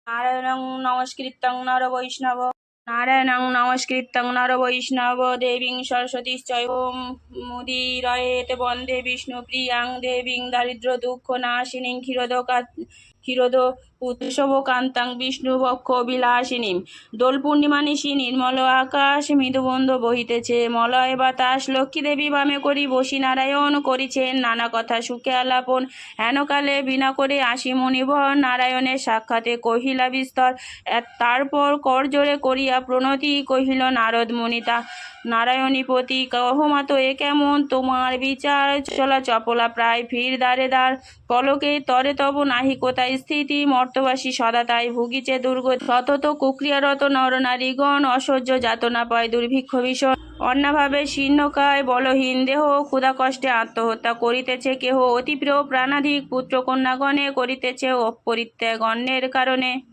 নারায়ণং নমস্কৃত্যং নরবৈষ্ণব নারায়ণং নমস্কৃত্যং নরবৈষ্ণব দেবীং সরস্বতীশ্চৈব মুদিরয়েত বন্দে বিষ্ণুপ্রিয়াং দেবীং দারিদ্র দুঃখ নাশিনীং ক্ষীরোদ উৎসবকান্তাং বিষ্ণুবক্ষ বিলাসিনীম। দোল পূর্ণিমা নিশি নির্মল আকাশ মৃদুবন্ধ বহিতেছে, মলয় বাতাস। লক্ষ্মীদেবী বামে করি বসি নারায়ণ করিছেন নানা কথা সুখে আলাপন। হেনকালে বিনা করে আসি মুনিবর নারায়ণের সাক্ষাতে কহিলা বিস্তর। তারপর করজোড়ে করিয়া প্রণতি কহিল নারদ মুনি নারায়ণীপতি, কহমাত এ কেমন তোমার বিচার? চলা চপলা প্রায় ফির দ্বারে দ্বার, পলকে তরে তব নাহি কোথায় স্থিতি। মর্তবাসী সদা তাই ভুগিছে দুর্গতি, সতত কুক্রিয়ারত নরনারীগণ অসহ্য যাতনা পায় দুর্ভিক্ষ ভীষণ। অন্নাভাবে শীর্ণকায় বলহীন দেহ, ক্ষুধা কষ্টে আত্মহত্যা করিতেছে কেহ। অতি প্রিয় প্রাণাধিক পুত্র কন্যাগণে করিতেছে পরিত্যাগ অন্যের কারণে।